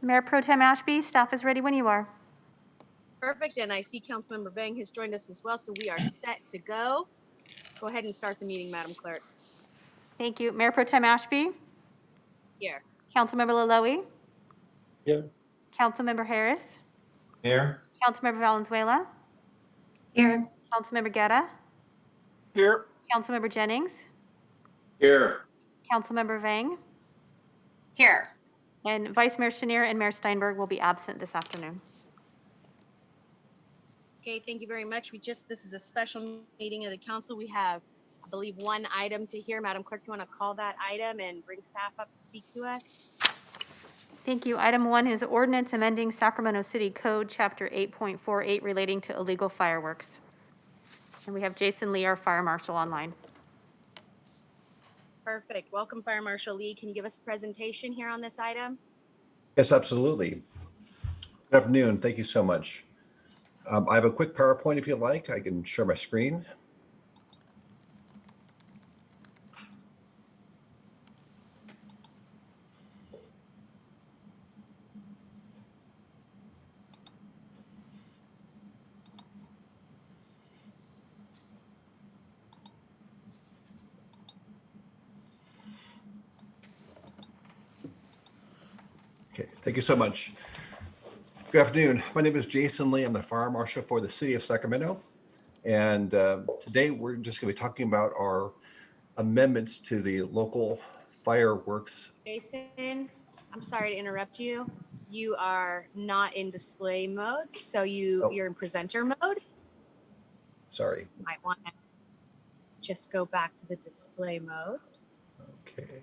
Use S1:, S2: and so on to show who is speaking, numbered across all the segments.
S1: Mayor Pro Tem Ashby, staff is ready when you are.
S2: Perfect, and I see Councilmember Bang has joined us as well, so we are set to go. Go ahead and start the meeting, Madam Clerk.
S1: Thank you. Mayor Pro Tem Ashby,
S2: Here.
S1: Councilmember Laloe,
S3: Here.
S1: Councilmember Harris,
S3: Here.
S1: Councilmember Valenzuela,
S4: Here.
S1: Councilmember Guerra,
S3: Here.
S1: Councilmember Jennings,
S3: Here.
S1: Councilmember Vang,
S4: Here.
S1: and Vice Mayor Chenier and Mayor Steinberg will be absent this afternoon.
S2: Okay, thank you very much. This is a special meeting of the council. We have, I believe, one item to hear. Madam Clerk, you want to call that item and bring staff up to speak to us?
S1: Thank you. Item 1 is Ordinance Amending Sacramento City Code, Chapter 8.48, relating to illegal fireworks. And we have Jason Lee, our Fire Marshal, online.
S2: Perfect. Welcome, Fire Marshal Lee. Can you give us a presentation here on this item?
S5: Yes, absolutely. Good afternoon. Thank you so much. I have a quick PowerPoint if you like. I can share my screen. Okay, thank you so much. Good afternoon. My name is Jason Lee. I'm the Fire Marshal for the City of Sacramento. And today we're just going to be talking about our amendments to the local fireworks.
S2: Jason, I'm sorry to interrupt you. You are not in display mode, so you're in presenter mode.
S5: Sorry.
S2: You might want to just go back to the display mode.
S5: Okay.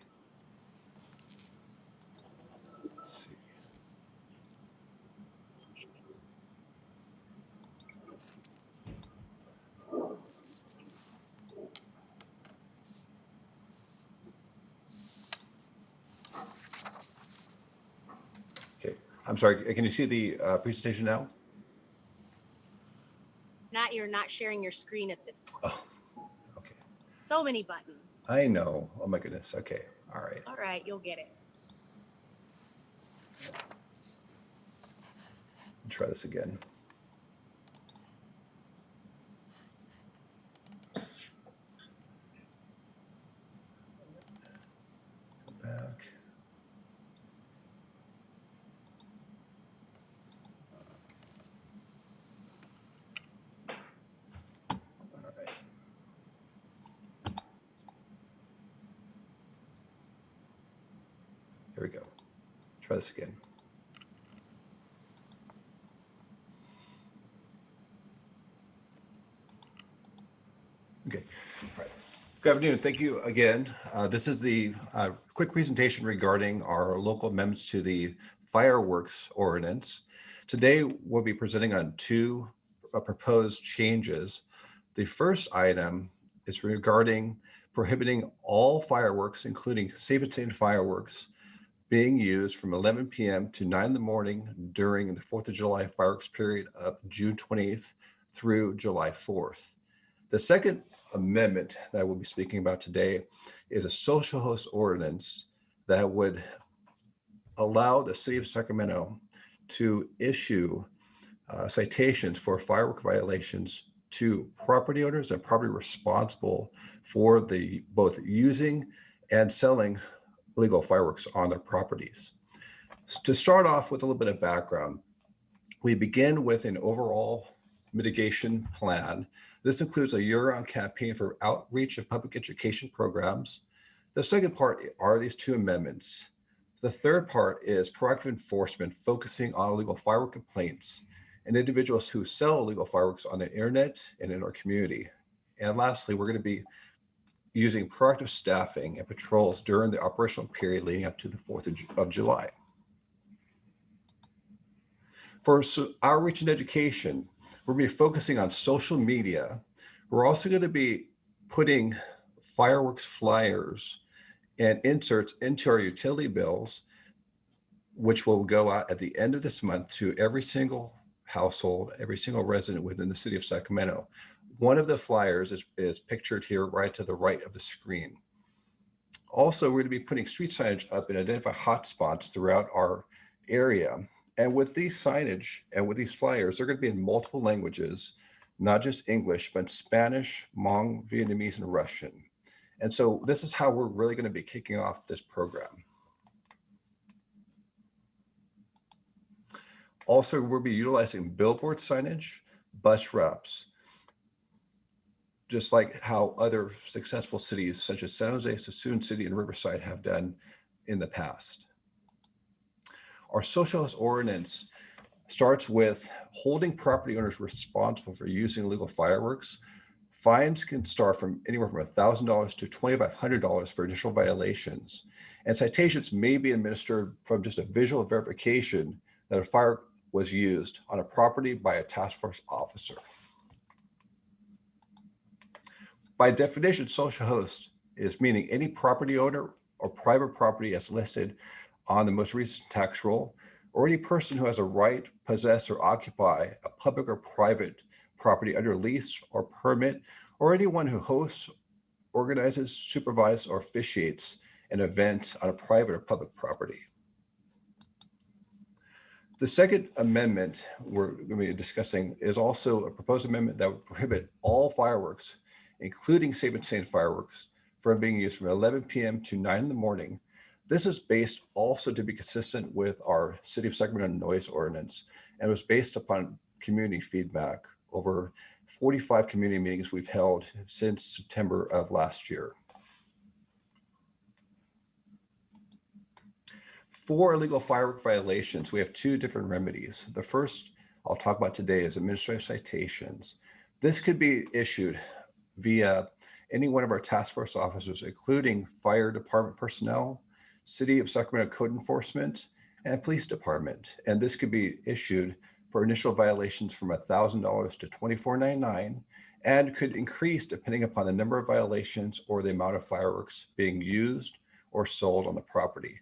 S5: Let's see. Okay. I'm sorry. Can you see the presentation now?
S2: You're not sharing your screen at this point.
S5: Oh, okay.
S2: So many buttons.
S5: I know. Oh my goodness. Okay. All right.
S2: All right, you'll get it.
S5: Try this again. Back. All right. Here we go. Try this again. Okay. All right. Good afternoon. Thank you again. This is the quick presentation regarding our local amendments to the fireworks ordinance. Today, we'll be presenting on two proposed changes. The first item is regarding prohibiting all fireworks, including safe and sound fireworks, being used from 11 p.m. to 9 in the morning during the 4th of July fireworks period of June 20th through July 4th. The second amendment that we'll be speaking about today is a social host ordinance that would allow the city of Sacramento to issue citations for firework violations to property owners and property responsible for the both using and selling illegal fireworks on their properties. To start off with a little bit of background, we begin with an overall mitigation plan. This includes a year-round campaign for outreach and public education programs. The second part are these two amendments. The third part is proactive enforcement, focusing on illegal firework complaints and individuals who sell illegal fireworks on the internet and in our community. And lastly, we're going to be using proactive staffing and patrols during the operational period leading up to the 4th of July. For outreach and education, we're going to be focusing on social media. We're also going to be putting fireworks flyers and inserts into our utility bills, which will go out at the end of this month to every single household, every single resident within the city of Sacramento. One of the flyers is pictured here right to the right of the screen. Also, we're going to be putting street signage up and identify hotspots throughout our area. And with these signage and with these flyers, they're going to be in multiple languages, not just English, but Spanish, Hmong, Vietnamese, and Russian. And so this is how we're really going to be kicking off this program. Also, we'll be utilizing billboard signage, bus wraps, just like how other successful cities such as San Jose, Suisun City, and Riverside have done in the past. Our socialist ordinance starts with holding property owners responsible for using illegal fireworks. Fines can start from anywhere from $1,000 to $2,500 for initial violations. And citations may be administered from just a visual verification that a fire was used on a property by a task force officer. By definition, social host is meaning any property owner or private property as listed on the most recent tax roll, or any person who has a right, possess, or occupy a public or private property under lease or permit, or anyone who hosts, organizes, supervises, or officiates an event on a private or public property. The second amendment we're going to be discussing is also a proposed amendment that would prohibit all fireworks, including safe and sane fireworks, from being used from 11 p.m. to 9 in the morning. This is based also to be consistent with our City of Sacramento noise ordinance, and was based upon community feedback over 45 community meetings we've held since September of last year. For illegal firework violations, we have two different remedies. The first I'll talk about today is administrative citations. This could be issued via any one of our task force officers, including fire department personnel, City of Sacramento code enforcement, and police department. And this could be issued for initial violations from $1,000 to $2,499, and could increase depending upon the number of violations or the amount of fireworks being used or sold on the property.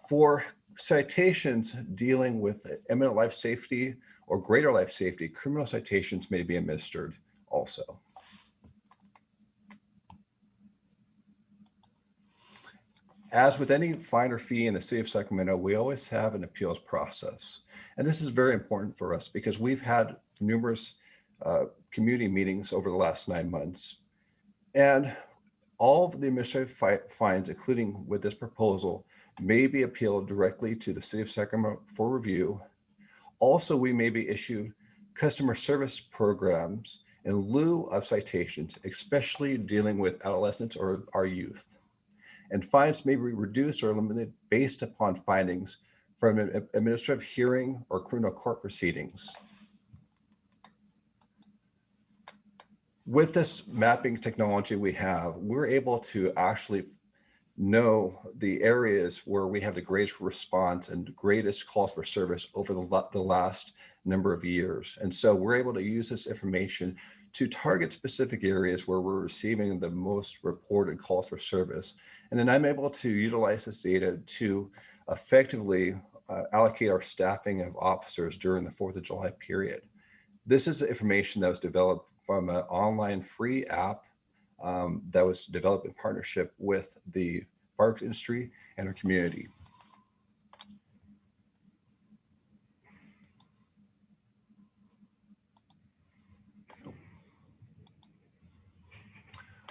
S5: For citations dealing with imminent life safety or greater life safety, criminal citations may be administered also. As with any fine or fee in the City of Sacramento, we always have an appeals process. And this is very important for us because we've had numerous community meetings over the last 9 months. And all of the administrative fines, including with this proposal, may be appealed directly to the City of Sacramento for review. Also, we may be issued customer service programs in lieu of citations, especially dealing with adolescents or our youth. And fines may be reduced or eliminated based upon findings from an administrative hearing or criminal court proceedings. With this mapping technology we have, we're able to actually know the areas where we have the greatest response and greatest calls for service over the last number of years. And so we're able to use this information to target specific areas where we're receiving the most reported calls for service. And then I'm able to utilize this data to effectively allocate our staffing of officers during the 4th of July period. This is information that was developed from an online free app that was developed in partnership with the fireworks industry and our community.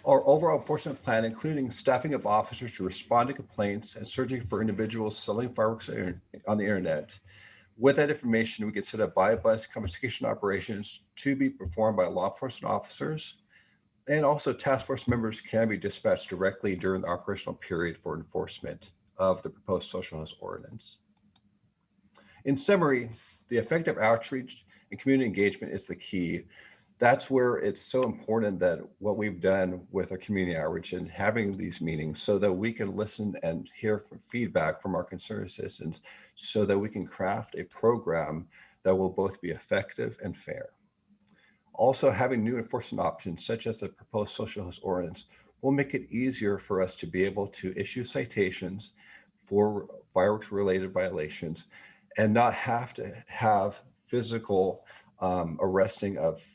S5: Our overall enforcement plan, including staffing of officers to respond to complaints and searching for individuals selling fireworks on the internet. With that information, we can set up buy-bus confiscation operations to be performed by law enforcement officers. And also task force members can be dispatched directly during the operational period for enforcement of the proposed social host ordinance. In summary, the effective outreach and community engagement is the key. That's where it's so important that what we've done with our community outreach and having these meetings so that we can listen and hear from feedback from our concerned citizens so that we can craft a program that will both be effective and fair. Also, having new enforcement options, such as the proposed social host ordinance, will make it easier for us to be able to issue citations for fireworks-related violations and not have to have physical arresting of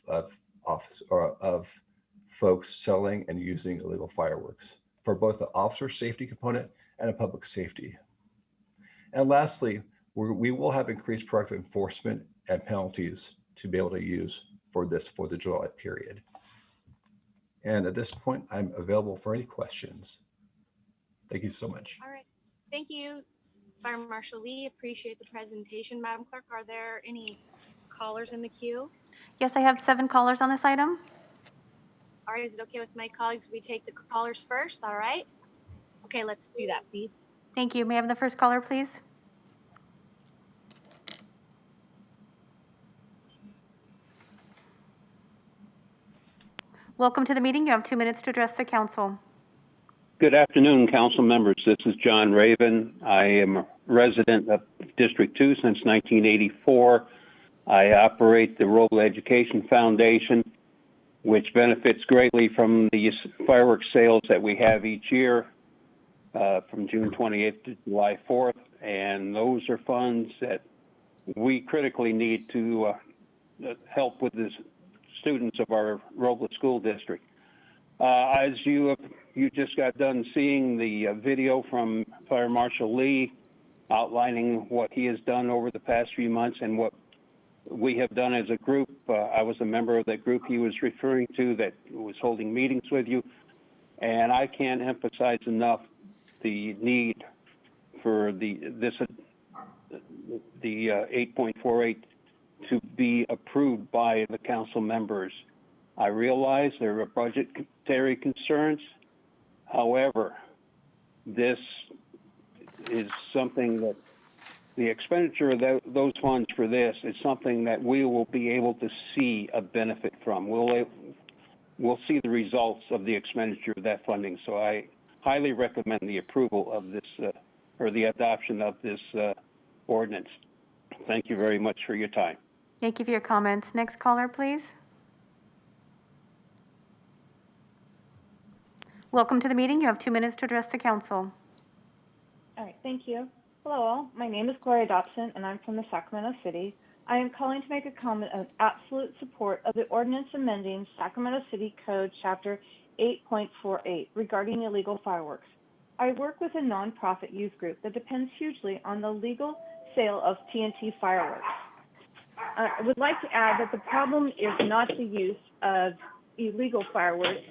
S5: folks selling and using illegal fireworks for both the officer safety component and a public safety. And lastly, We will have increased proactive enforcement and penalties to be able to use for this 4th of July period. And at this point, I'm available for any questions. Thank you so much.
S2: All right. Thank you, Fire Marshal Lee. Appreciate the presentation. Madam Clerk, are there any callers in the queue?
S1: Yes, I have 7 callers on this item.
S2: All right, is it okay with my colleagues if we take the callers first? All right. Okay, let's do that, please.
S1: Thank you. May I have the first caller, please? Welcome to the meeting. You have 2 minutes to address the council.
S6: Good afternoon, council members. This is John Raven. I am a resident of District 2 since 1984. I operate the Rural Education Foundation, which benefits greatly from the fireworks sales that we have each year from June 28th to July 4th. And those are funds that we critically need to help with the students of our Rolla School District. As you just got done seeing the video from Fire Marshal Lee outlining what he has done over the past few months and what we have done as a group. I was a member of that group he was referring to that was holding meetings with you. And I can't emphasize enough the need for the 8.48 to be approved by the council members. I realize there are budgetary concerns. However, this is something that the expenditure of those funds for this is something that we will be able to see a benefit from. We'll see the results of the expenditure of that funding. So I highly recommend the approval of this or the adoption of this ordinance. Thank you very much for your time.
S1: Thank you for your comments. Next caller, please. Welcome to the meeting. You have 2 minutes to address the council.
S7: All right, thank you. Hello all, my name is Gloria Dobson and I'm from the Sacramento City. I am calling to make a comment of absolute support of the ordinance amending Sacramento City Code Chapter 8.48 regarding illegal fireworks. I work with a nonprofit youth group that depends hugely on the legal sale of TNT fireworks. I would like to add that the problem is not the use of illegal fireworks.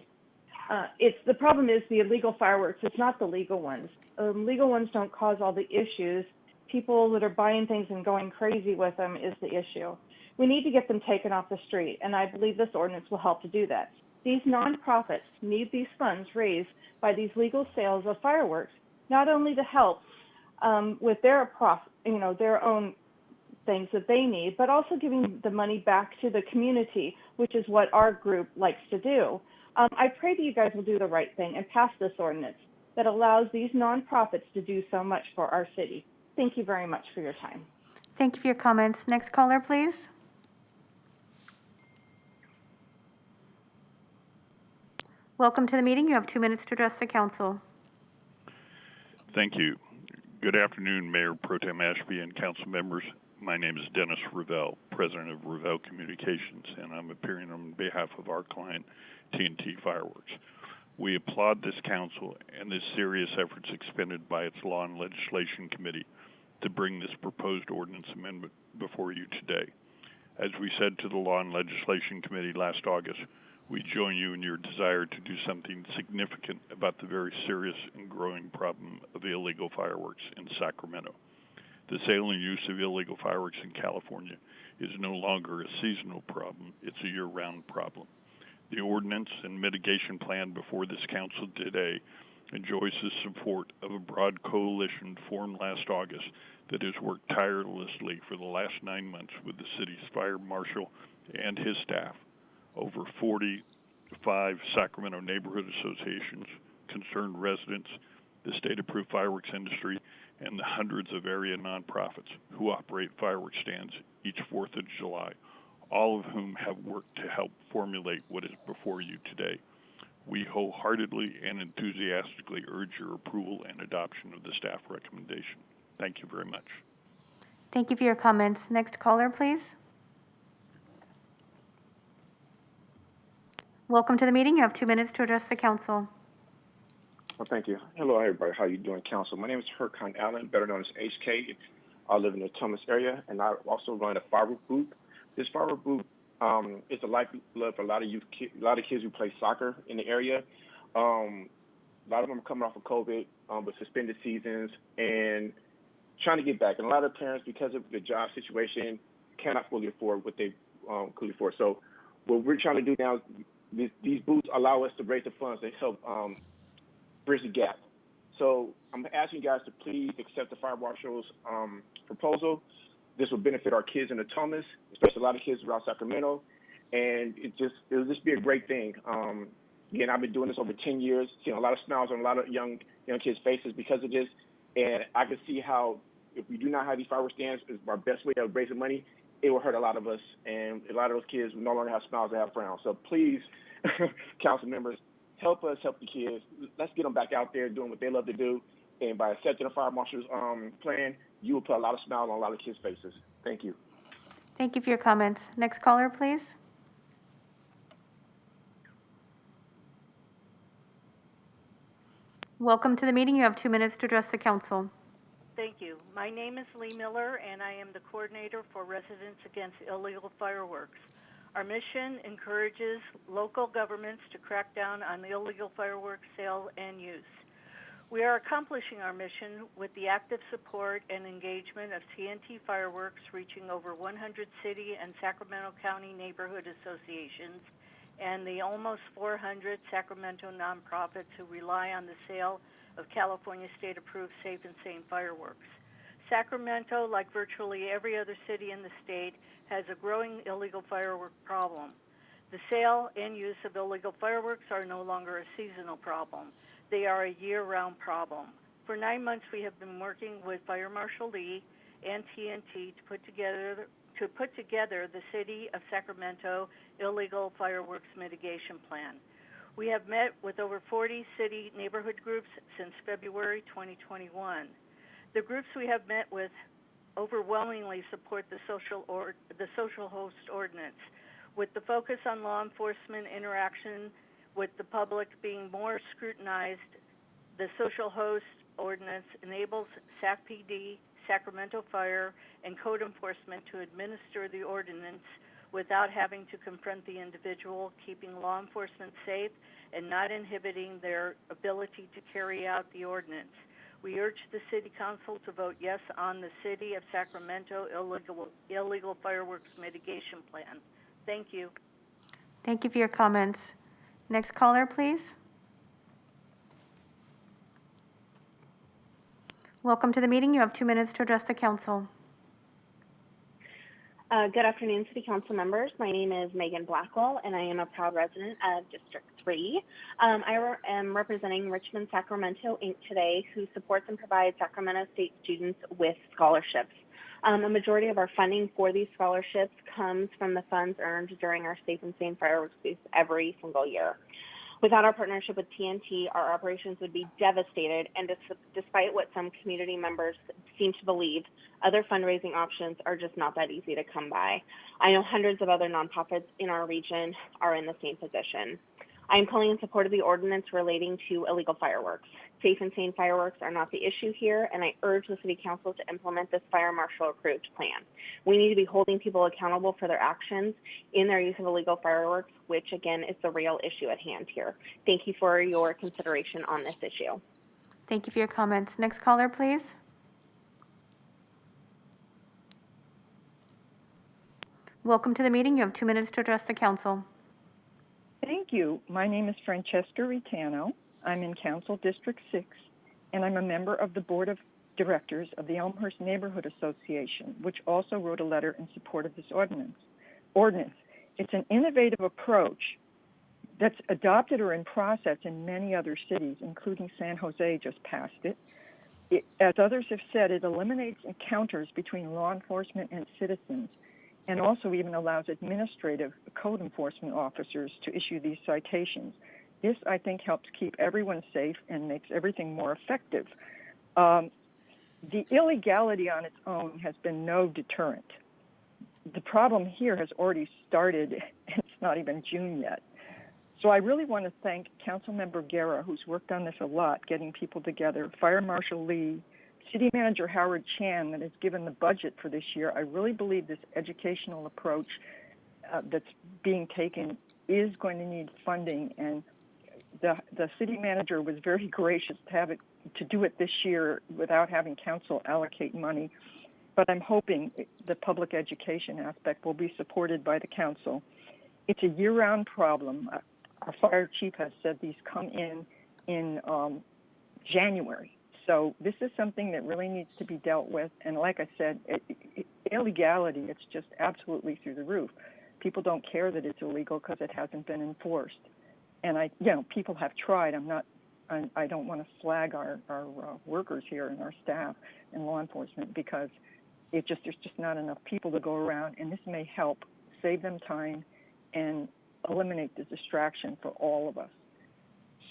S7: The problem is the illegal fireworks. It's not the legal ones. Legal ones don't cause all the issues. People that are buying things and going crazy with them is the issue. We need to get them taken off the street, and I believe this ordinance will help to do that. These nonprofits need these funds raised by these legal sales of fireworks, not only to help with their their own things that they need, but also giving the money back to the community, which is what our group likes to do. I pray that you guys will do the right thing and pass this ordinance that allows these nonprofits to do so much for our city. Thank you very much for your time.
S1: Thank you for your comments. Next caller, please. Welcome to the meeting. You have 2 minutes to address the council.
S8: Thank you. Good afternoon, Mayor Pro Tem Ashby and council members. My name is Dennis Ravel, president of Ravel Communications, and I'm appearing on behalf of our client, TNT Fireworks. We applaud this council and the serious efforts expended by its Law and Legislation Committee to bring this proposed ordinance amendment before you today. As we said to the Law and Legislation Committee last August, we join you in your desire to do something significant about the very serious and growing problem of illegal fireworks in Sacramento. The sale and use of illegal fireworks in California is no longer a seasonal problem, it's a year-round problem. The ordinance and mitigation plan before this council today enjoys the support of a broad coalition formed last August that has worked tirelessly for the last 9 months with the city's fire marshal and his staff, over 45 Sacramento neighborhood associations, concerned residents, the state-approved fireworks industry, and the hundreds of area nonprofits who operate fireworks stands each 4th of July, all of whom have worked to help formulate what is before you today. We wholeheartedly and enthusiastically urge your approval and adoption of the staff recommendation. Thank you very much.
S1: Thank you for your comments. Next caller, please. Welcome to the meeting. You have 2 minutes to address the council.
S9: Well, thank you. Hello, everybody. How you doing, council? My name is Hercon Allen, better known as HK. I live in the Thomas area, and I also run a Firework group. This Firework group is a lifeblood for a lot of a lot of kids who play soccer in the area. A lot of them are coming off of COVID with suspended seasons and trying to get back. And a lot of parents, because of the job situation, cannot fully afford what they could afford. So what we're trying to do now is these booths allow us to raise the funds to help bridge the gap. So I'm asking you guys to please accept the fire marshal's proposal. This will benefit our kids in the Thomas, especially a lot of kids around Sacramento, and it'll just be a great thing. Again, I've been doing this over 10 years, seeing a lot of smiles on a lot of young kids' faces because of this, and I can see how if we do not have these fireworks stands, is our best way of raising money. It will hurt a lot of us, and a lot of those kids will no longer have smiles; they have frowns. So please, council members, help us help the kids. Let's get them back out there doing what they love to do. And by accepting the fire marshal's plan, you will put a lot of smiles on a lot of kids' faces. Thank you.
S1: Thank you for your comments. Next caller, please. Welcome to the meeting. You have 2 minutes to address the council.
S10: Thank you. My name is Lee Miller, and I am the coordinator for Residents Against Illegal Fireworks. Our mission encourages local governments to crack down on the illegal fireworks sale and use. We are accomplishing our mission with the active support and engagement of TNT Fireworks, reaching over 100 city and Sacramento County neighborhood associations, and the almost 400 Sacramento nonprofits who rely on the sale of California state-approved safe and sane fireworks. Sacramento, like virtually every other city in the state, has a growing illegal firework problem. The sale and use of illegal fireworks are no longer a seasonal problem. They are a year-round problem. For 9 months, we have been working with Fire Marshal Lee and TNT to put together the City of Sacramento Illegal Fireworks Mitigation Plan. We have met with over 40 city neighborhood groups since February 2021. The groups we have met with overwhelmingly support the social host ordinance, with the focus on law enforcement interaction with the public being more scrutinized. The social host ordinance enables SACPD, Sacramento Fire, and code enforcement to administer the ordinance without having to confront the individual, keeping law enforcement safe and not inhibiting their ability to carry out the ordinance. We urge the City Council to vote yes on the City of Sacramento Illegal Fireworks Mitigation Plan. Thank you.
S1: Thank you for your comments. Next caller, please. Welcome to the meeting. You have 2 minutes to address the council.
S11: Good afternoon, City Council members. My name is Megan Blackwell, and I am a proud resident of District 3. I am representing Richmond Sacramento, Inc. today, who supports and provides Sacramento State students with scholarships. A majority of our funding for these scholarships comes from the funds earned during our Safe and Sane Fireworks booth every single year. Without our partnership with TNT, our operations would be devastated, and despite what some community members seem to believe, other fundraising options are just not that easy to come by. I know hundreds of other nonprofits in our region are in the same position. I am calling in support of the ordinance relating to illegal fireworks. Safe and sane fireworks are not the issue here, and I urge the City Council to implement this fire marshal approved plan. We need to be holding people accountable for their actions in their use of illegal fireworks, which again is the real issue at hand here. Thank you for your consideration on this issue.
S1: Thank you for your comments. Next caller, please. Welcome to the meeting. You have 2 minutes to address the council.
S12: Thank you. My name is Francesca Ritano. I'm in Council District 6, and I'm a member of the Board of Directors of the Elmhurst Neighborhood Association, which also wrote a letter in support of this ordinance. It's an innovative approach that's adopted or in process in many other cities, including San Jose just passed it. As others have said, it eliminates encounters between law enforcement and citizens, and also even allows administrative code enforcement officers to issue these citations. This, I think, helps keep everyone safe and makes everything more effective. The illegality on its own has been no deterrent. The problem here has already started, and it's not even June yet. So I really want to thank Councilmember Guerra, who's worked on this a lot, getting people together, Fire Marshal Lee, City Manager Howard Chan that has given the budget for this year. I really believe this educational approach that's being taken is going to need funding, and the city manager was very gracious to do it this year without having council allocate money. But I'm hoping the public education aspect will be supported by the council. It's a year-round problem. Our fire chief has said these come in January. So this is something that really needs to be dealt with. And like I said, illegality, it's just absolutely through the roof. People don't care that it's illegal because it hasn't been enforced. And people have tried. I don't want to flag our workers here and our staff and law enforcement because there's just not enough people to go around. And this may help save them time and eliminate the distraction for all of us.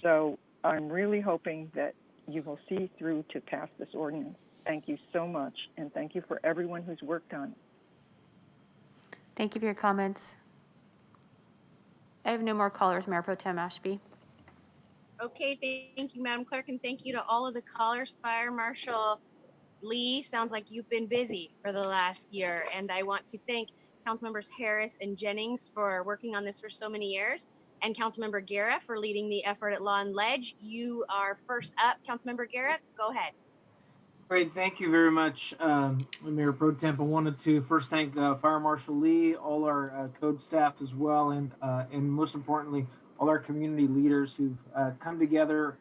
S12: So I'm really hoping that you will see through to pass this ordinance. Thank you so much, and thank you for everyone who's worked on it.
S1: Thank you for your comments. I have no more callers, Mayor Pro Tem Ashby.
S2: Okay, thank you, Madam Clerk, and thank you to all of the callers. Fire Marshal Lee, sounds like you've been busy for the last year, and I want to thank Councilmembers Harris and Jennings for working on this for so many years, and Councilmember Guerra for leading the effort at Law and Ledge. You are first up, Councilmember Guerra. Go ahead.
S13: Great, thank you very much, Mayor Pro Temp. I wanted to first thank Fire Marshal Lee, all our code staff as well, and most importantly, all our community leaders who've come together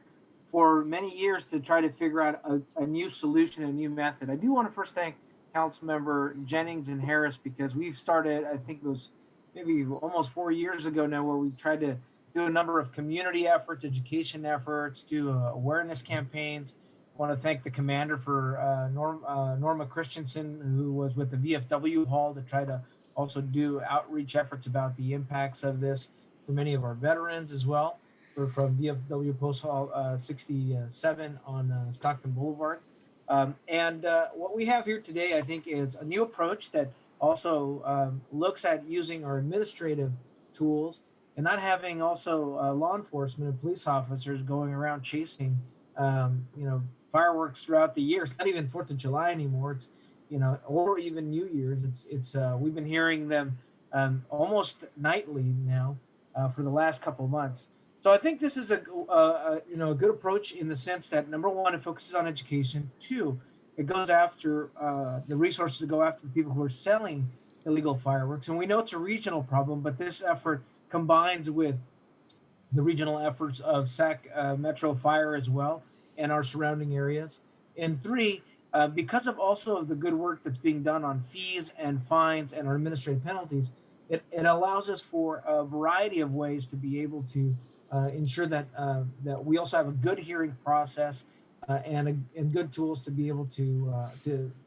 S13: for many years to try to figure out a new solution, a new method. I do want to first thank Councilmember Jennings and Harris because we've started, I think it was maybe almost 4 years ago now, where we tried to do a number of community efforts, education efforts, do awareness campaigns. I want to thank the commander for Norma Christensen, who was with the VFW Hall to try to also do outreach efforts about the impacts of this for many of our veterans as well. We're from VFW Post Hall 67 on Stockton Boulevard. And what we have here today, I think, is a new approach that also looks at using our administrative tools and not having also law enforcement and police officers going around chasing, fireworks throughout the year. It's not even 4th of July anymore. It's, or even New Year's. It's we've been hearing them almost nightly now for the last couple of months. So I think this is a good approach in the sense that, number one, it focuses on education. 2, it goes after the resources to go after the people who are selling illegal fireworks. And we know it's a regional problem, but this effort combines with the regional efforts of Sac Metro Fire as well and our surrounding areas. And 3, because of also the good work that's being done on fees and fines and our administrative penalties, it allows us for a variety of ways to be able to ensure that that we also have a good hearing process and good tools to be able to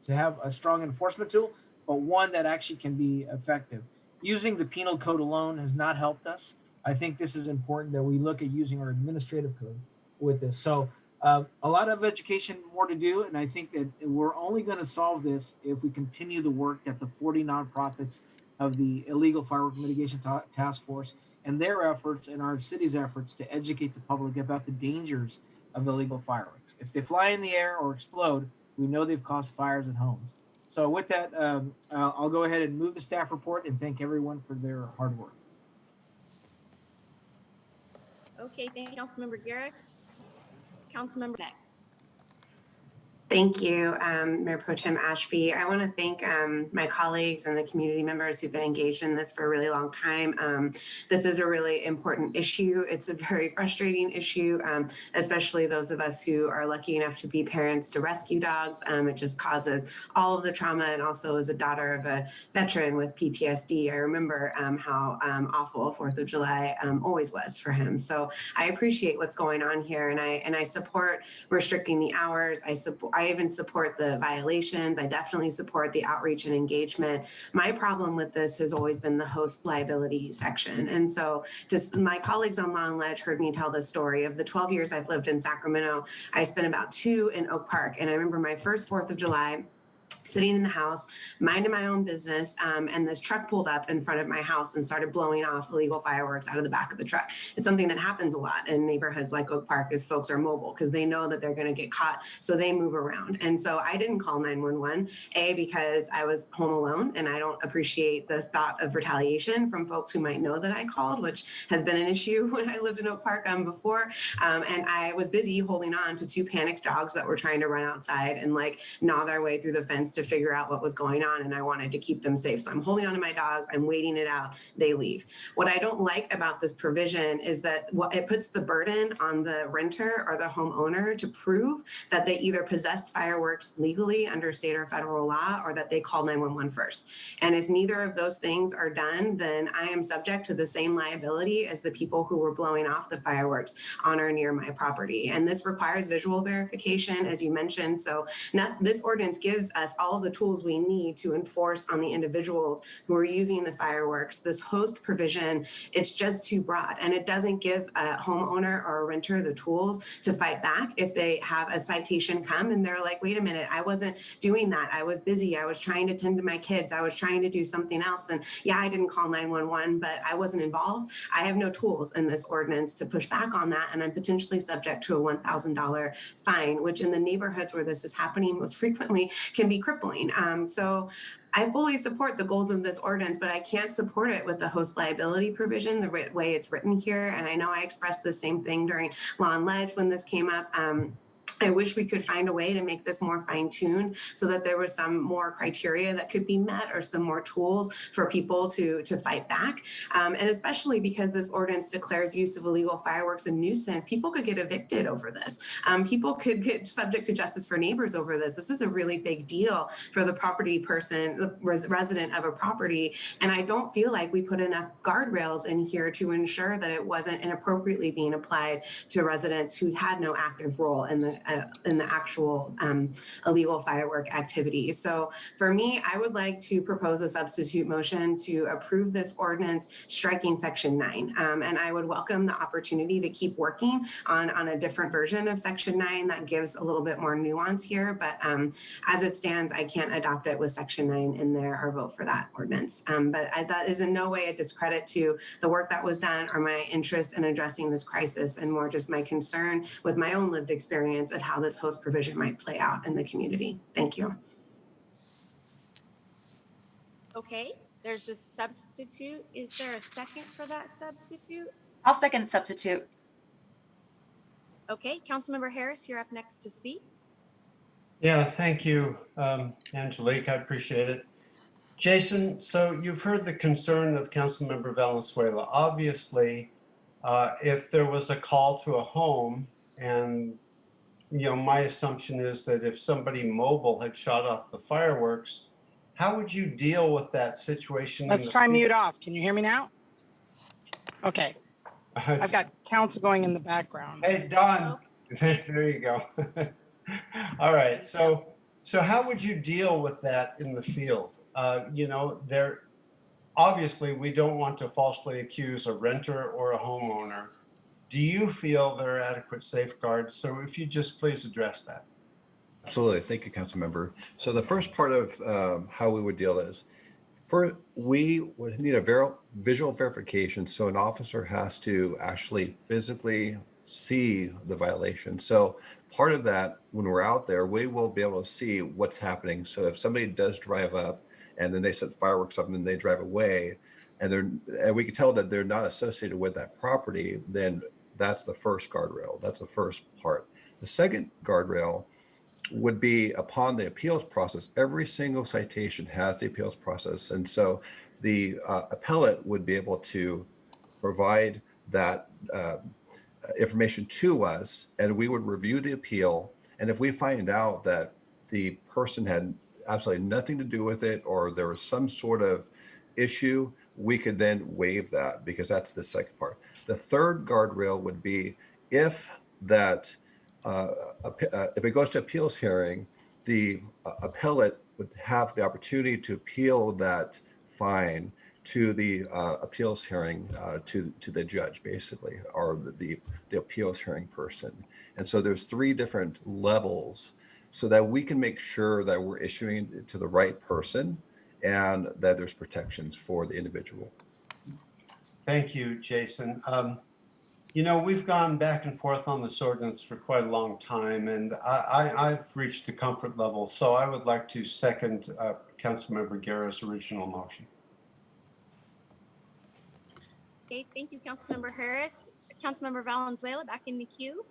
S13: have a strong enforcement tool, but one that actually can be effective. Using the penal code alone has not helped us. I think this is important that we look at using our administrative code with this. So a lot of education more to do, and I think that we're only going to solve this if we continue the work that the 40 nonprofits of the Illegal Firework Mitigation Task Force and their efforts and our city's efforts to educate the public about the dangers of illegal fireworks. If they fly in the air or explode, we know they've caused fires at homes. So with that, I'll go ahead and move the staff report and thank everyone for their hard work.
S2: Okay, thank you, Councilmember Guerra. Councilmember Neck.
S4: Thank you, Mayor Pro Tem Ashby. I want to thank my colleagues and the community members who've been engaged in this for a really long time. This is a really important issue. It's a very frustrating issue, especially those of us who are lucky enough to be parents to rescue dogs. It just causes all of the trauma, and also as a daughter of a veteran with PTSD, I remember how awful 4th of July always was for him. So I appreciate what's going on here, and I support restricting the hours. I even support the violations. I definitely support the outreach and engagement. My problem with this has always been the host liability section. And so just my colleagues on Long Ledge heard me tell the story of the 12 years I've lived in Sacramento. I spent about 2 in Oak Park. And I remember my first 4th of July, sitting in the house, minding my own business, and this truck pulled up in front of my house and started blowing off illegal fireworks out of the back of the truck. It's something that happens a lot in neighborhoods like Oak Park, as folks are mobile because they know that they're going to get caught, so they move around. And so I didn't call 911, because I was home alone, and I don't appreciate the thought of retaliation from folks who might know that I called, which has been an issue when I lived in Oak Park before. And I was busy holding on to two panicked dogs that were trying to run outside and like gnaw their way through the fence to figure out what was going on, and I wanted to keep them safe. So I'm holding on to my dogs, I'm waiting it out, they leave. What I don't like about this provision is that it puts the burden on the renter or the homeowner to prove that they either possessed fireworks legally under state or federal law, or that they called 911 first. And if neither of those things are done, then I am subject to the same liability as the people who were blowing off the fireworks on or near my property. And this requires visual verification, as you mentioned. So this ordinance gives us all of the tools we need to enforce on the individuals who are using the fireworks. This host provision, it's just too broad, and it doesn't give a homeowner or a renter the tools to fight back if they have a citation come and they're like, wait a minute, I wasn't doing that. I was busy. I was trying to tend to my kids. I was trying to do something else. And yeah, I didn't call 911, but I wasn't involved. I have no tools in this ordinance to push back on that, and I'm potentially subject to a $1,000 fine, which in the neighborhoods where this is happening most frequently can be crippling. So I fully support the goals of this ordinance, but I can't support it with the host liability provision the way it's written here. And I know I expressed the same thing during Law and Ledge when this came up. I wish we could find a way to make this more fine-tuned so that there was some more criteria that could be met, or some more tools for people to fight back. And especially because this ordinance declares use of illegal fireworks a nuisance, people could get evicted over this. People could get subject to justice for neighbors over this. This is a really big deal for the property person, the resident of a property. And I don't feel like we put enough guardrails in here to ensure that it wasn't inappropriately being applied to residents who had no active role in the actual illegal firework activity. So for me, I would like to propose a substitute motion to approve this ordinance striking section 9. And I would welcome the opportunity to keep working on a different version of section 9 that gives a little bit more nuance here. But as it stands, I can't adopt it with section 9 in there or vote for that ordinance. But that is in no way a discredit to the work that was done or my interest in addressing this crisis, and more just my concern with my own lived experience of how this host provision might play out in the community. Thank you.
S2: Okay, there's a substitute. Is there a second for that substitute?
S14: I'll second substitute.
S2: Okay, Councilmember Harris, you're up next to speak.
S15: Yeah, thank you, Angelique. I appreciate it. Jason, so you've heard the concern of Councilmember Valenzuela. Obviously, if there was a call to a home, and my assumption is that if somebody mobile had shot off the fireworks, how would you deal with that situation?
S16: Let's try mute off. Can you hear me now? Okay. I've got counts going in the background.
S15: Hey, Don, there you go. All right. So how would you deal with that in the field? Obviously we don't want to falsely accuse a renter or a homeowner. Do you feel there are adequate safeguards? So if you just please address that.
S5: Absolutely. Thank you, Council Member. So the first part of how we would deal is, we would need a visual verification. So an officer has to actually physically see the violation. So part of that, when we're out there, we will be able to see what's happening. So if somebody does drive up and then they set fireworks up and then they drive away, and we can tell that they're not associated with that property, then that's the first guardrail. That's the first part. The second guardrail would be upon the appeals process. Every single citation has the appeals process. And so the appellate would be able to provide that information to us, and we would review the appeal. And if we find out that the person had absolutely nothing to do with it, or there was some sort of issue, we could then waive that, because that's the second part. The third guardrail would be if that if it goes to appeals hearing, the appellate would have the opportunity to appeal that fine to the appeals hearing, to the judge, basically, or the appeals hearing person. And so there's three different levels so that we can make sure that we're issuing it to the right person and that there's protections for the individual.
S15: Thank you, Jason. You know, we've gone back and forth on this ordinance for quite a long time, and I've reached a comfort level. So I would like to second Councilmember Guerra's original motion.
S2: Okay, thank you, Councilmember Harris. Councilmember Valenzuela, back in the queue.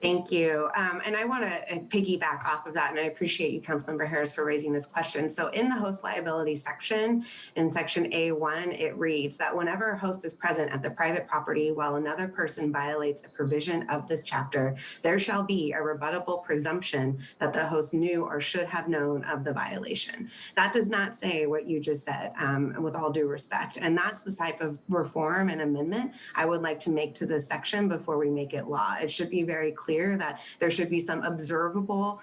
S4: Thank you. And I want to piggyback off of that, and I appreciate you, Councilmember Harris, for raising this question. So in the host liability section, in section A1, it reads that whenever a host is present at the private property while another person violates a provision of this chapter, there shall be a rebuttable presumption that the host knew or should have known of the violation. That does not say what you just said, with all due respect. And that's the type of reform and amendment I would like to make to this section before we make it law. It should be very clear that there should be some observable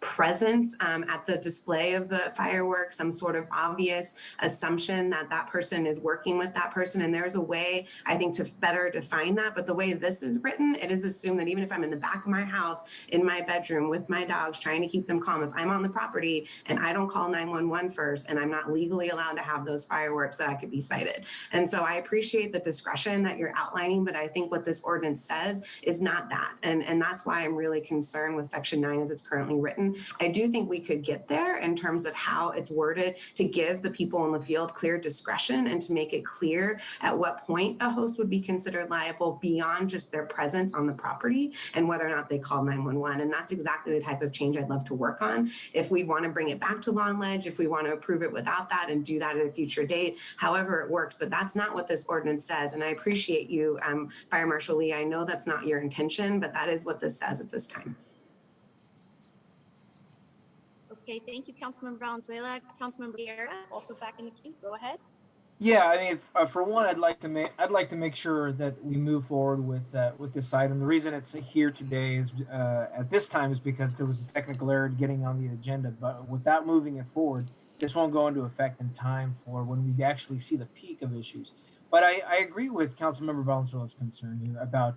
S4: presence at the display of the fireworks, some sort of obvious assumption that that person is working with that person. And there's a way, I think, to better define that. But the way this is written, it is assumed that even if I'm in the back of my house, in my bedroom with my dogs, trying to keep them calm, if I'm on the property and I don't call 911 first, and I'm not legally allowed to have those fireworks, that I could be cited. And so I appreciate the discretion that you're outlining, but I think what this ordinance says is not that. And that's why I'm really concerned with section 9 as it's currently written. I do think we could get there in terms of how it's worded to give the people in the field clear discretion and to make it clear at what point a host would be considered liable beyond just their presence on the property and whether or not they call 911. And that's exactly the type of change I'd love to work on. If we want to bring it back to law and ledge, if we want to approve it without that and do that at a future date, however it works, but that's not what this ordinance says. And I appreciate you, Fire Marshal Lee. I know that's not your intention, but that is what this says at this time.
S2: Okay, thank you, Councilmember Valenzuela. Councilmember Guerra, also back in the queue. Go ahead.
S13: Yeah, I mean, for one, I'd like to make sure that we move forward with this item. The reason it's here today is at this time is because there was a technical error getting on the agenda. But without moving it forward, this won't go into effect in time for when we actually see the peak of issues. But I agree with Councilmember Valenzuela's concern here about,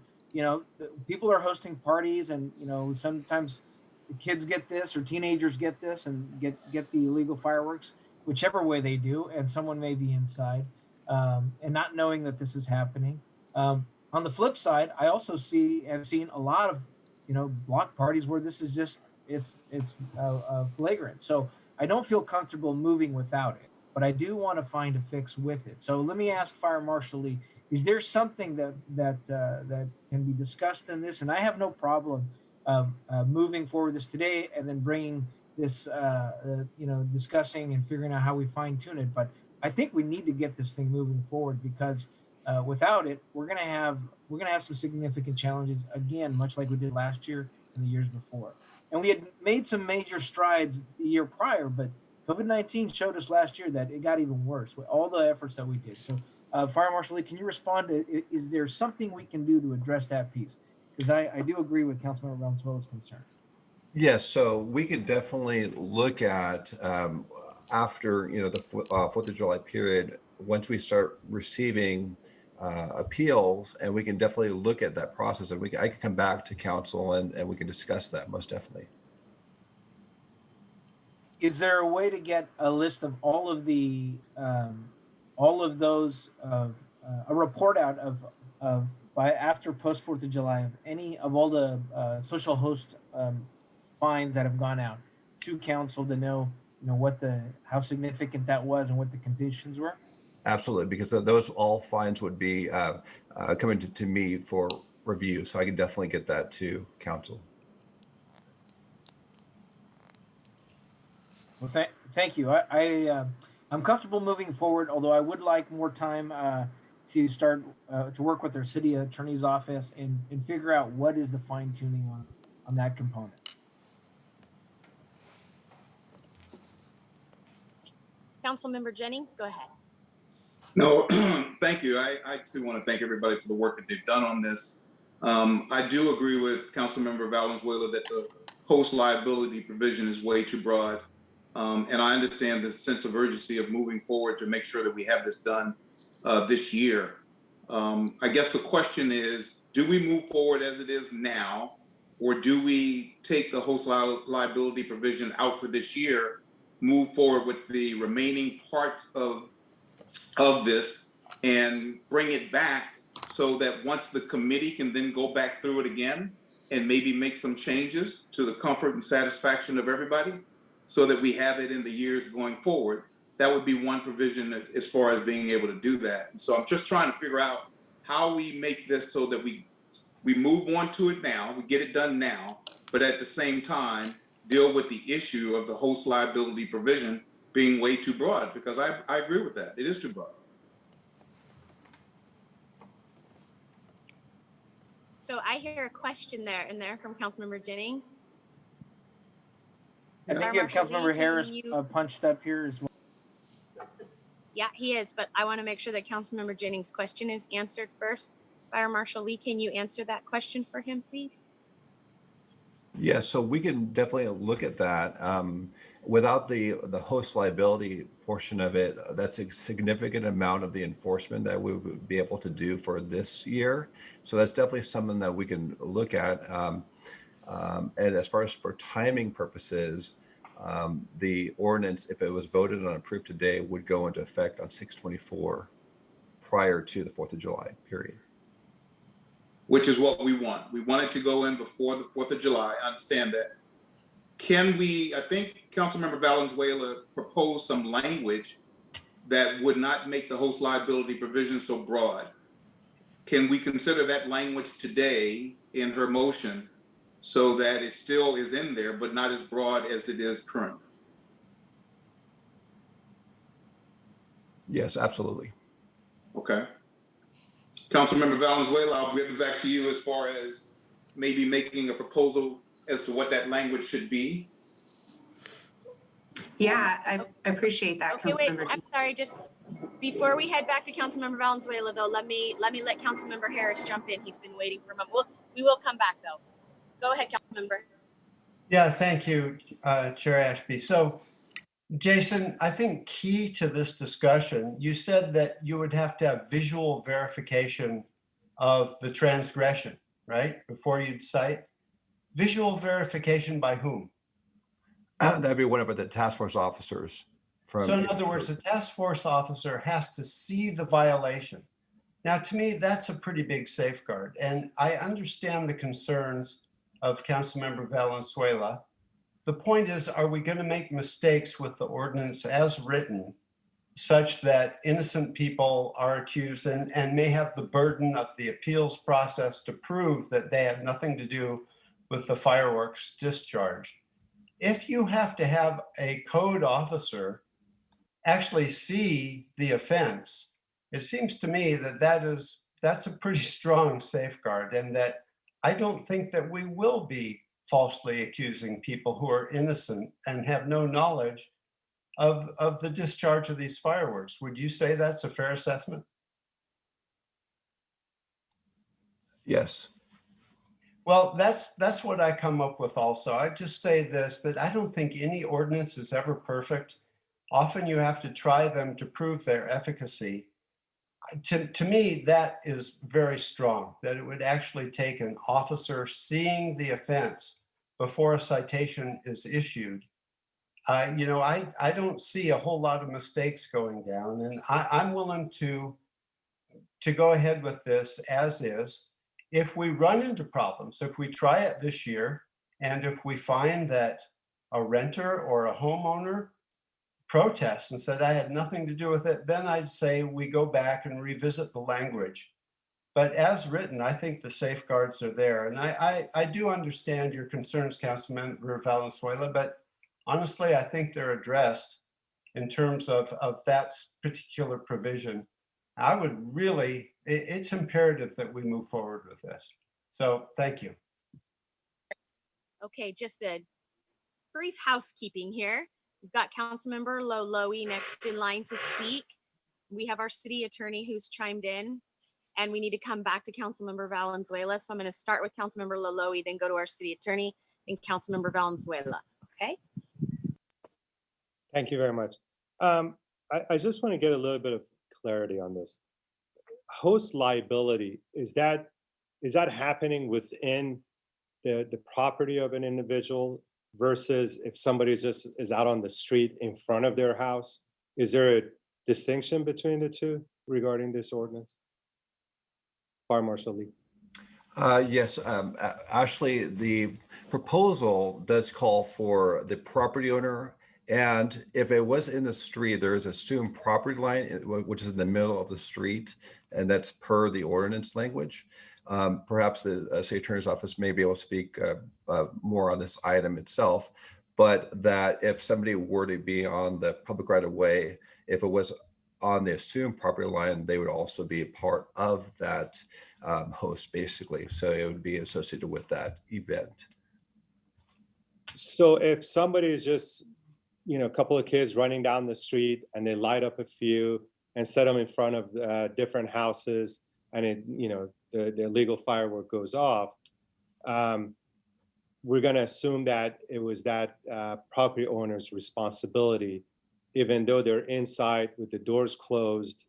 S13: people are hosting parties, and sometimes the kids get this or teenagers get this and get the illegal fireworks, whichever way they do, and someone may be inside and not knowing that this is happening. On the flip side, I also have seen a lot of block parties where this is just it's flagrant. So I don't feel comfortable moving without it, but I do want to find a fix with it. So let me ask Fire Marshal Lee: is there something that can be discussed in this? And I have no problem moving forward this today and then bringing this, discussing and figuring out how we fine tune it. But I think we need to get this thing moving forward because without it, we're gonna have some significant challenges again, much like we did last year and the years before. And we had made some major strides the year prior, but COVID-19 showed us last year that it got even worse with all the efforts that we did. So, Fire Marshal Lee, can you respond to? Is there something we can do to address that piece? Because I do agree with Councilmember Valenzuela's concern.
S5: Yes, so we could definitely look at after the 4th of July period, once we start receiving appeals, and we can definitely look at that process, and I can come back to council and we can discuss that most definitely.
S13: Is there a way to get a list of all of those a report out of by after post 4th of July of any of all the social host fines that have gone out to council to know how significant that was and what the conditions were?
S5: Absolutely, because those all fines would be coming to me for review, so I can definitely get that to council.
S13: Well, thank you. I'm comfortable moving forward, although I would like more time to start to work with our city attorney's office and figure out what is the fine tuning on that component.
S2: Councilmember Jennings, go ahead.
S14: No, thank you. I too want to thank everybody for the work that they've done on this. I do agree with Councilmember Valenzuela that the host liability provision is way too broad. And I understand the sense of urgency of moving forward to make sure that we have this done this year. I guess the question is, do we move forward as it is now, or do we take the host liability provision out for this year, move forward with the remaining parts of this and bring it back so that once the committee can then go back through it again and maybe make some changes to the comfort and satisfaction of everybody so that we have it in the years going forward. That would be one provision as far as being able to do that. And so I'm just trying to figure out how we make this so that we move on to it now, we get it done now, but at the same time, deal with the issue of the host liability provision being way too broad, because I agree with that. It is too broad.
S2: So I hear a question there from Councilmember Jennings.
S13: I think
S2: Fire
S13: you have
S2: Marshal Lee,
S13: Councilmember
S2: can
S13: Harris
S2: you-
S13: punched up here as well.
S2: Yeah, he is, but I want to make sure that Councilmember Jennings' question is answered first. Fire Marshal Lee, can you answer that question for him, please?
S5: Yeah, so we can definitely look at that. Without the host liability portion of it, that's a significant amount of the enforcement that we would be able to do for this year. So that's definitely something that we can look at. And as far as for timing purposes, the ordinance, if it was voted on and approved today, would go into effect on 6/24 prior to the 4th of July, period.
S14: Which is what we want. We want it to go in before the 4th of July. I understand that. Can we, I think Councilmember Valenzuela proposed some language that would not make the host liability provision so broad. Can we consider that language today in her motion so that it still is in there, but not as broad as it is currently?
S5: Yes, absolutely.
S14: Okay. Councilmember Valenzuela, I'll give it back to you as far as maybe making a proposal as to what that language should be.
S4: Yeah, I appreciate that,
S2: Okay, wait,
S4: Councilmember.
S2: I'm sorry, just before we head back to Councilmember Valenzuela though, let me let Councilmember Harris jump in. He's been waiting for him. We will come back though. Go ahead, Councilmember.
S15: Yeah, thank you, Chair Ashby. So, Jason, I think key to this discussion, you said that you would have to have visual verification of the transgression, right? Before you'd cite. Visual verification by whom?
S5: That'd be one of the task force officers.
S15: So in other words, the task force officer has to see the violation. Now, to me, that's a pretty big safeguard. And I understand the concerns of Councilmember Valenzuela. The point is, are we going to make mistakes with the ordinance as written such that innocent people are accused and may have the burden of the appeals process to prove that they had nothing to do with the fireworks discharge? If you have to have a code officer actually see the offense, it seems to me that that's a pretty strong safeguard, and that I don't think that we will be falsely accusing people who are innocent and have no knowledge of the discharge of these fireworks. Would you say that's a fair assessment?
S5: Yes.
S15: Well, that's what I come up with also. I just say this, that I don't think any ordinance is ever perfect. Often you have to try them to prove their efficacy. To me, that is very strong, that it would actually take an officer seeing the offense before a citation is issued. I don't see a whole lot of mistakes going down, and I'm willing to go ahead with this as is. If we run into problems, if we try it this year, and if we find that a renter or a homeowner protests and said, I had nothing to do with it, then I'd say we go back and revisit the language. But as written, I think the safeguards are there. And I do understand your concerns, Councilmember Valenzuela, but honestly, I think they're addressed in terms of that particular provision. I would really, it's imperative that we move forward with this. So thank you.
S2: Okay, just a brief housekeeping here. We've got Councilmember Loloe next in line to speak. We have our city attorney who's chimed in, and we need to come back to Councilmember Valenzuela. So I'm going to start with Councilmember Loloe, then go to our city attorney, and Councilmember Valenzuela. Okay.
S17: Thank you very much. I just want to get a little bit of clarity on this. Host liability, is that happening within the property of an individual versus if somebody just is out on the street in front of their house? Is there a distinction between the two regarding this ordinance? Fire Marshal Lee.
S5: Yes, Ashley, the proposal does call for the property owner, and if it was in the street, there is assumed property line, which is in the middle of the street, and that's per the ordinance language. Perhaps the city attorney's office may be able to speak more on this item itself, but that if somebody were to be on the public right of way, if it was on the assumed property line, they would also be a part of that host, basically. So it would be associated with that event.
S17: So if somebody is just, a couple of kids running down the street and they light up a few and set them in front of different houses, and the illegal firework goes off, we're going to assume that it was that property owner's responsibility, even though they're inside with the doors closed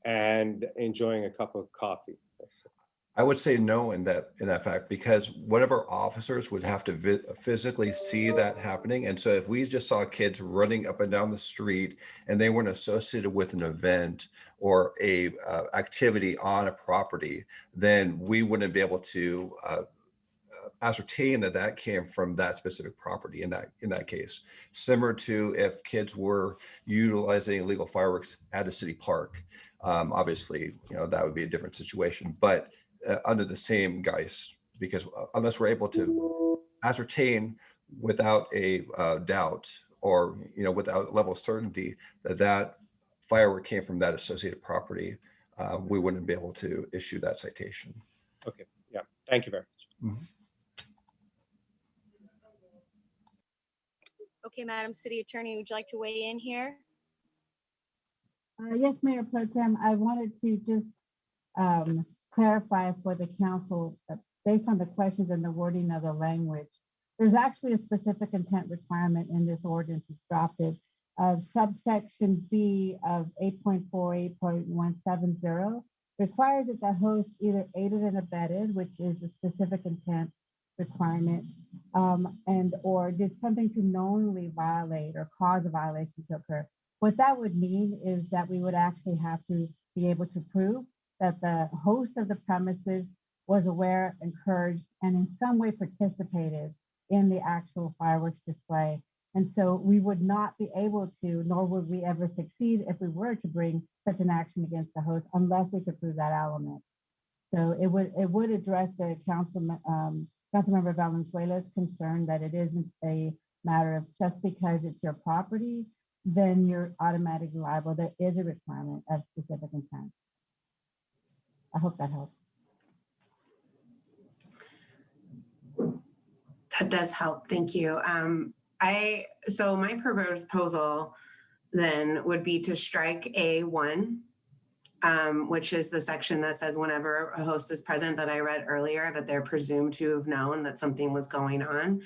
S17: and enjoying a cup of coffee.
S5: I would say no in that fact, because one of our officers would have to physically see that happening. And so if we just saw kids running up and down the street and they weren't associated with an event or a activity on a property, then we wouldn't be able to ascertain that came from that specific property in that case. Similar to if kids were utilizing illegal fireworks at a city park, obviously, that would be a different situation. But under the same guise, because unless we're able to ascertain without a doubt or without a level of certainty that firework came from that associated property, we wouldn't be able to issue that citation.
S17: Okay, yeah, thank you very much.
S5: Mm-hmm.
S2: Okay, Madam City Attorney, would you like to weigh in here?
S18: Yes, Mayor Pro Tem, I wanted to just clarify for the council, based on the questions and the wording of the language, there's actually a specific intent requirement in this ordinance. It's drafted of subsection B of 8.48.170 requires that the host either aided and abetted, which is a specific intent requirement, and or did something to knowingly violate or cause a violation to occur. What that would mean is that we would actually have to be able to prove that the host of the premises was aware, encouraged, and in some way participated in the actual fireworks display. And so we would not be able to, nor would we ever succeed if we were to bring such an action against the host unless we could prove that element. So it would address the Councilmember Valenzuela's concern that it isn't a matter of just because it's your property, then you're automatically liable. There is a requirement of specific intent. I hope that helps.
S4: That does help. Thank you. So my proposal then would be to strike A1, which is the section that says whenever a host is present that I read earlier, that they're presumed to have known that something was going on.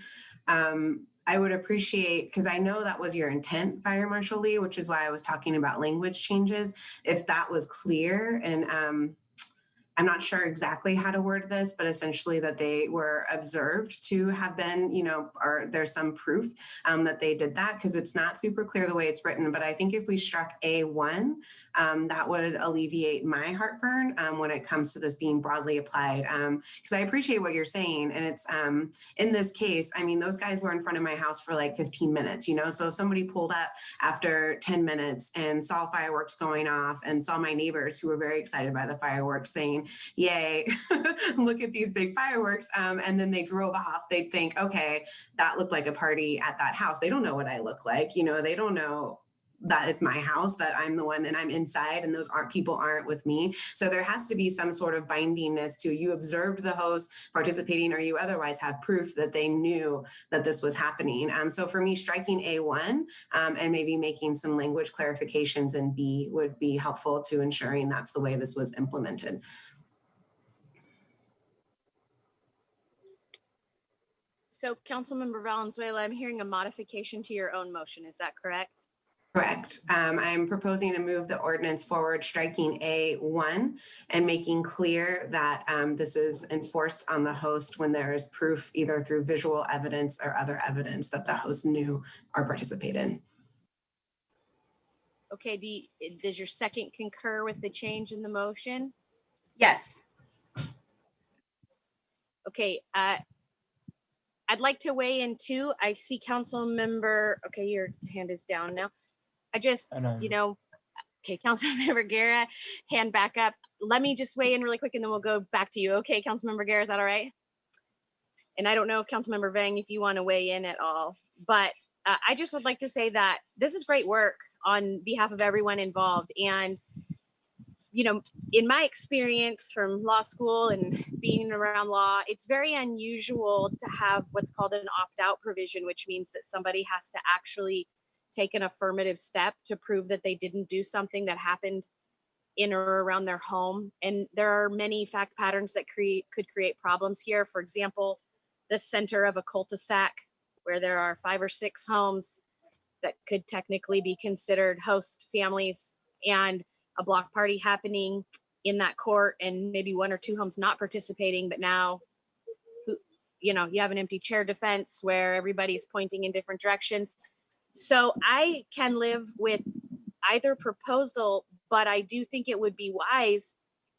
S4: I would appreciate, because I know that was your intent, Fire Marshal Lee, which is why I was talking about language changes. If that was clear, and I'm not sure exactly how to word this, but essentially that they were observed to have been, or there's some proof that they did that, because it's not super clear the way it's written. But I think if we struck A1, that would alleviate my heartburn when it comes to this being broadly applied. Because I appreciate what you're saying. And it's in this case, I mean, those guys were in front of my house for like 15 minutes, so if somebody pulled up after 10 minutes and saw fireworks going off and saw my neighbors who were very excited by the fireworks saying, yay, look at these big fireworks. And then they drove off, they'd think, okay, that looked like a party at that house. They don't know what I look like. They don't know that it's my house, that I'm the one and I'm inside and those people aren't with me. So there has to be some sort of bindingness to you observed the host participating or you otherwise have proof that they knew that this was happening. So for me, striking A1 and maybe making some language clarifications in B would be helpful to ensuring that's the way this was implemented.
S2: So Councilmember Valenzuela, I'm hearing a modification to your own motion. Is that correct?
S4: Correct. I'm proposing to move the ordinance forward, striking A1 and making clear that this is enforced on the host when there is proof either through visual evidence or other evidence that the host knew or participated.
S2: Okay, does your second concur with the change in the motion?
S1: Yes.
S2: Okay, I'd like to weigh in too. I see council member, okay, your hand is down now. I just,
S13: I know.
S2: you know, okay, council member Guerra, hand back up. Let me just weigh in really quick and then we'll go back to you. Okay, council member Guerra, is that all right? And I don't know if council member Vang, if you want to weigh in at all, but I just would like to say that this is great work on behalf of everyone involved. And, you know, in my experience from law school and being around law, it's very unusual to have what's called an opt-out provision, which means that somebody has to actually take an affirmative step to prove that they didn't do something that happened in or around their home. And there are many fact patterns that could create problems here. For example, the center of a cul-de-sac where there are 5 or 6 homes that could technically be considered host families, and a block party happening in that court and maybe 1 or 2 homes not participating, but now you know, you have an empty chair defense where everybody's pointing in different directions. So I can live with either proposal, but I do think it would be wise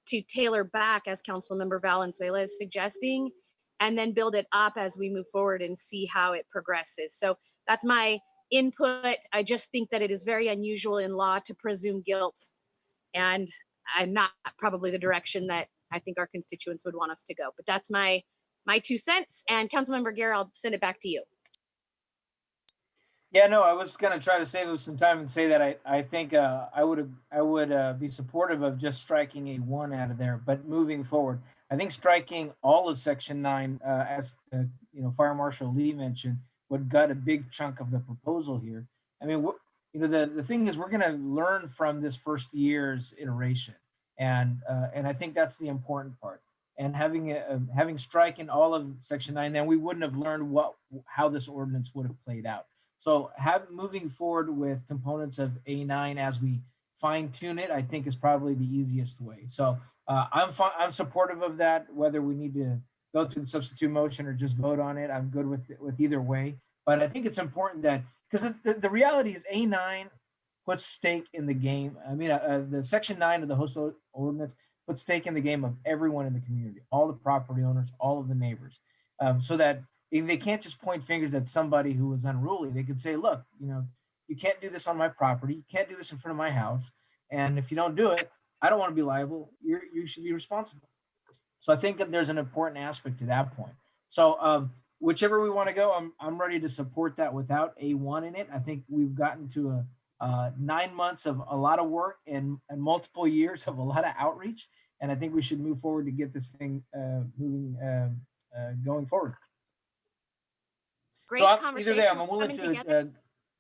S2: to tailor back, as Councilmember Valenzuela is suggesting, and then build it up as we move forward and see how it progresses. So that's my input. I just think that it is very unusual in law to presume guilt, and I'm not probably the direction that I think our constituents would want us to go. But that's my 2 cents. And Councilmember Guerra, I'll send it back to you.
S13: Yeah, no, I was gonna try to save us some time and say that I think I would be supportive of just striking A1 out of there, but moving forward, I think striking all of Section 9, as you know, Fire Marshal Lee mentioned, would gut a big chunk of the proposal here. I mean, you know, the thing is, we're gonna learn from this first year's iteration, and I think that's the important part. And having striking all of Section 9, then we wouldn't have learned how this ordinance would have played out. So moving forward with components of A9 as we fine tune it, I think is probably the easiest way. So I'm supportive of that, whether we need to go through the substitute motion or just vote on it. I'm good with either way. But I think it's important that, because the reality is A9 puts stake in the game. I mean, the Section 9 of the host ordinance puts stake in the game of everyone in the community, all the property owners, all of the neighbors, so that they can't just point fingers at somebody who was unruly. They could say, look, you know, you can't do this on my property. You can't do this in front of my house. And if you don't do it, I don't want to be liable. You should be responsible. So I think that there's an important aspect to that point. So whichever we want to go, I'm ready to support that without A1 in it. I think we've gotten to 9 months of a lot of work and multiple years of a lot of outreach. And I think we should move forward to get this thing going forward.
S2: Great
S13: So
S2: conversation.
S13: either way, I'm willing
S2: together.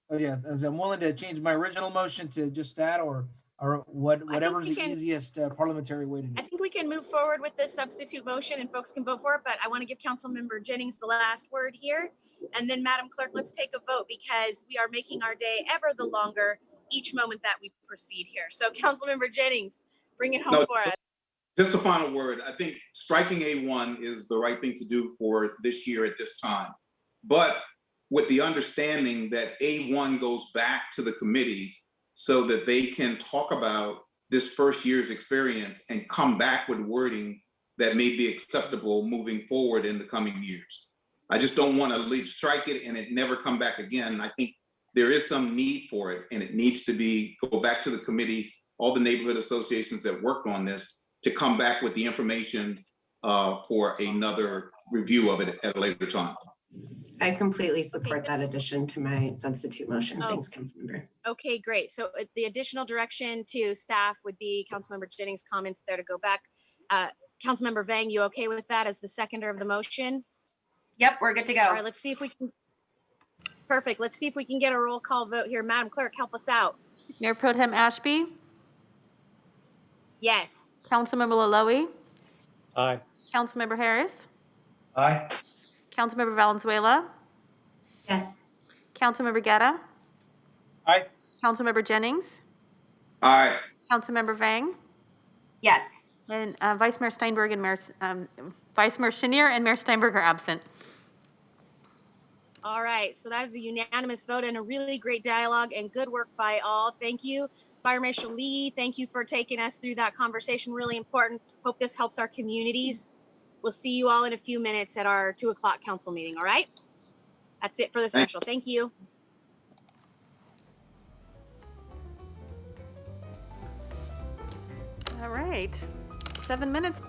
S13: to I'm willing to change my original motion to just that, or whatever's the easiest parliamentary way to do
S2: I
S13: it.
S2: think we can move forward with this substitute motion and folks can vote for it, but I want to give Councilmember Jennings the last word here. And then Madam Clerk, let's take a vote because we are making our day ever the longer each moment that we proceed here. So Councilmember Jennings, bring it home for us.
S14: Just a final word. I think striking A1 is the right thing to do for this year at this time. But with the understanding that A1 goes back to the committees so that they can talk about this first year's experience and come back with wording that may be acceptable moving forward in the coming years. I just don't want to strike it and it never come back again. I think there is some need for it, and it needs to go back to the committees, all the neighborhood associations that worked on this, to come back with the information for another review of it at a later time.
S4: I completely support that addition to my substitute motion. Thanks, Councilmember.
S2: Okay, great. So the additional direction to staff would be Councilmember Jennings' comments there to go back. Councilmember Vang, you okay with that as the seconder of the motion?
S1: Yep, we're good to go.
S2: All right, let's see if we can. Perfect. Let's see if we can get a roll call vote here. Madam Clerk, help us out.
S1: Mayor Pro Tem Ashby,
S2: Yes.
S1: Councilmember Laloe,
S17: Aye.
S1: Councilmember Harris,
S15: Aye.
S1: Councilmember Valenzuela,
S4: Yes.
S1: Councilmember Guerra,
S13: Aye.
S1: Councilmember Jennings,
S14: Aye.
S1: Councilmember Vang,
S2: Yes.
S1: and Vice Mayor Steinberg and Vice Mayor Chenier and Mayor Steinberg are absent.
S2: All right, so that is a unanimous vote and a really great dialogue and good work by all. Thank you. Fire Marshal Lee, thank you for taking us through that conversation. Really important. Hope this helps our communities. We'll see you all in a few minutes at our 2 o'clock council meeting, all right? That's it for the special. Thank you.
S1: All right, 7 minutes.